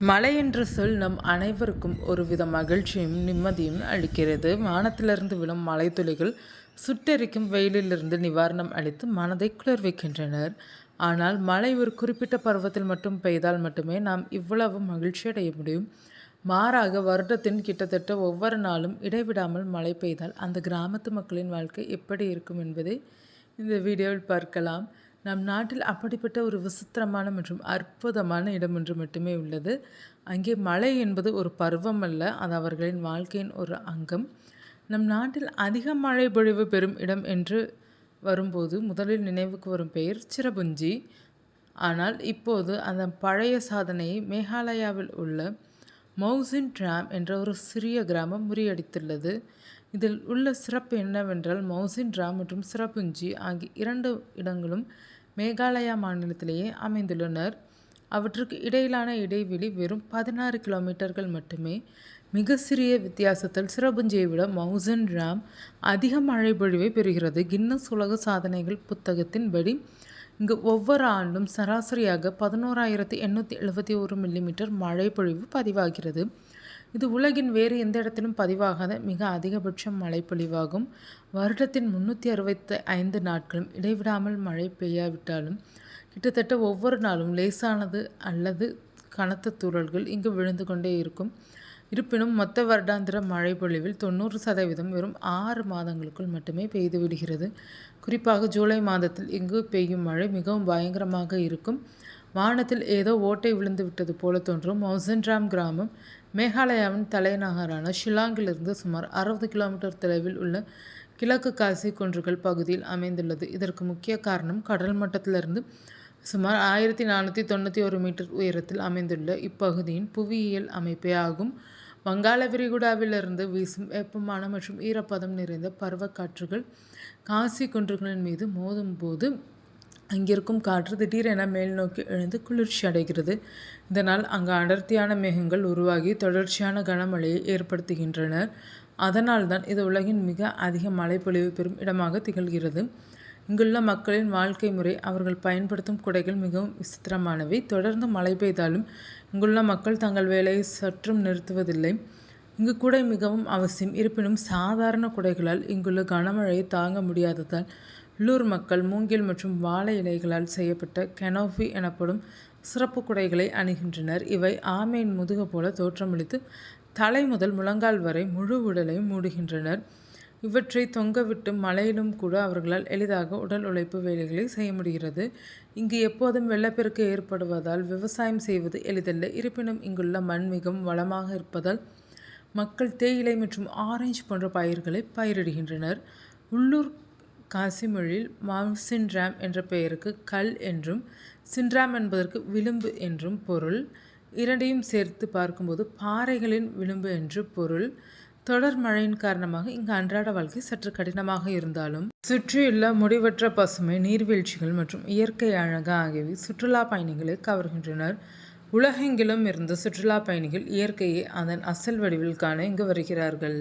மழை என்ற சொல் நம் அனைவருக்கும் ஒருவித மகிழ்ச்சியும் நிம்மதியும் அளிக்கிறது. வானத்திலிருந்து விழும் மழைத்துளிகள் சுட்டெரிக்கும் வெயிலிலிருந்து நிவாரணம் அளித்து மனதை குளிர்விக்கின்றனர். ஆனால் மழை ஒரு குறிப்பிட்ட பருவத்தில் மட்டும் பெய்தால் மட்டுமே நாம் இவ்வளவு மகிழ்ச்சி அடைய முடியும். மாறாக வருடத்தின் கிட்டத்தட்ட ஒவ்வொரு நாளும் இடைவிடாமல் மழை பெய்தால் அந்த கிராமத்து மக்களின் வாழ்க்கை எப்படி இருக்கும் என்பதை இந்த வீடியோவில் பார்க்கலாம். நம் நாட்டில் அப்படிப்பட்ட ஒரு விசித்திரமான மற்றும் அற்புதமான இடம் ஒன்று மட்டுமே உள்ளது. அங்கே மழை என்பது ஒரு பருவம் அல்ல, அது அவர்களின் வாழ்க்கையின் ஒரு அங்கம். நம் நாட்டில் அதிக மழை பொழிவு பெறும் இடம் என்று வரும்போது முதலில் நினைவுக்கு வரும் பெயர் சிரபுஞ்சி. ஆனால் இப்போது அந்த பழைய சாதனையை மேகாலயாவில் உள்ள மவுசின் டிராம் என்ற ஒரு சிறிய கிராமம் முறியடித்துள்ளது. இதில் உள்ள சிறப்பு என்னவென்றால் மவுசின் டிராம் மற்றும் சிரபுஞ்சி ஆகிய இரண்டு இடங்களும் மேகாலயா மாநிலத்திலேயே அமைந்துள்ளனர். அவற்றுக்கு இடையிலான இடைவெளி வெறும் 16 கிலோமீட்டர்கள் மட்டுமே. மிக சிறிய வித்தியாசத்தில் சிரபுஞ்சியை விட மவுசின் டிராம் அதிக மழை பொழிவை பெறுகிறது. கின்னஸ் உலக சாதனைகள் புத்தகத்தின்படி இங்கு ஒவ்வொரு ஆண்டும் சராசரியாக 11,871 மில்லிமீட்டர் மழை பொழிவு பதிவாகிறது. இது உலகின் வேறு எந்த இடத்திலும் பதிவாகாத மிக அதிகபட்ச மழைப்பொழிவாகும். வருடத்தின் 365 நாட்களும் இடைவிடாமல் மழை பெய்யாவிட்டாலும் கிட்டத்தட்ட ஒவ்வொரு நாளும் லேசானது அல்லது கனத்த தூறல்கள் இங்கு விழுந்து கொண்டே இருக்கும். இருப்பினும் மொத்த வருடாந்திர மழை பொழிவில் 90% வெறும் 6 மாதங்களுக்குள் மட்டுமே பெய்து விடுகிறது. குறிப்பாக ஜூலை மாதத்தில் இங்கு பெய்யும் மழை மிகவும் பயங்கரமாக இருக்கும். வானத்தில் ஏதோ ஓட்டை விழுந்து விட்டது போல தோன்றும். மவுசின் டிராம் கிராமம் மேகாலயாவின் தலைநகரான ஷில்லாங்கிலிருந்து சுமார் 60 கிலோமீட்டர் தொலைவில் உள்ள கிழக்கு காசி குன்றுகள் பகுதியில் அமைந்துள்ளது. இதற்கு முக்கிய காரணம் கடல் மட்டத்திலிருந்து சுமார் 1491 மீட்டர் உயரத்தில் அமைந்துள்ள இப்பகுதியின் புவியியல் அமைப்பே ஆகும். வங்காள விரிகுடாவிலிருந்து வீசும் வெப்பமான மற்றும் ஈரப்பதம் நிறைந்த பருவக்காற்றுகள் காசி குன்றுகளின் மீது மோதும் போது அங்கிருக்கும் காற்று திடீரென மேல் நோக்கி எழுந்து குளிர்ச்சி அடைகிறது. இதனால் அங்கு அடர்த்தியான மேகங்கள் உருவாகி தொடர்ச்சியான கனமழையை ஏற்படுத்துகின்றன. அதனால்தான் இது உலகின் மிக அதிக மழைப்பொழிவு பெறும் இடமாக திகழ்கிறது. இங்குள்ள மக்களின் வாழ்க்கை முறை, அவர்கள் பயன்படுத்தும் குடைகள் மிகவும் விசித்திரமானவை. தொடர்ந்து மழை பெய்தாலும் இங்குள்ள மக்கள் தங்கள் வேலையை சற்றும் நிறுத்துவதில்லை. இங்கு குடை மிகவும் அவசியம். இருப்பினும் சாதாரண குடைகளால் இங்குள்ள கனமழையை தாங்க முடியாததால் உள்ளூர் மக்கள் மூங்கில் மற்றும் வாழை இலைகளால் செய்யப்பட்ட கெனோபி எனப்படும் சிறப்பு குடைகளை அணிகின்றனர். இவை ஆமையின் முதுகு போல தோற்றமளித்து தலை முதல் முழங்கால் வரை முழு உடலையும் மூடுகின்றனர். இவற்றை தொங்கவிட்டு மழையிலும் கூட அவர்களால் எளிதாக உடல் உழைப்பு வேலைகளை செய்ய முடிகிறது. இங்கு எப்போதும் வெள்ளப்பெருக்கு ஏற்படுவதால் விவசாயம் செய்வது எளிதல்ல. இருப்பினும் இங்குள்ள மண் மிகவும் வளமாக இருப்பதால் மக்கள் தேயிலை மற்றும் ஆரஞ்சு போன்ற பயிர்களை பயிரிடுகின்றனர். உள்ளூர் காசி மொழியில் மவுசின் டிராம் என்ற பெயருக்கு கல் என்றும் சின்ட்ராம் என்பதற்கு விளிம்பு என்றும் பொருள். இரண்டையும் சேர்த்து பார்க்கும்போது பாறைகளின் விளிம்பு என்று பொருள். தொடர் மழையின் காரணமாக இங்கு அன்றாட வாழ்க்கை சற்று கடினமாக இருந்தாலும் சுற்றியுள்ள முடிவற்ற பசுமை, நீர்வீழ்ச்சிகள் மற்றும் இயற்கை அழகு ஆகியவை சுற்றுலா பயணிகளை கவர்கின்றனர். உலகெங்கிலும் இருந்து சுற்றுலா பயணிகள் இயற்கையை அதன் அசல் வடிவில் காண இங்கு வருகிறார்கள்.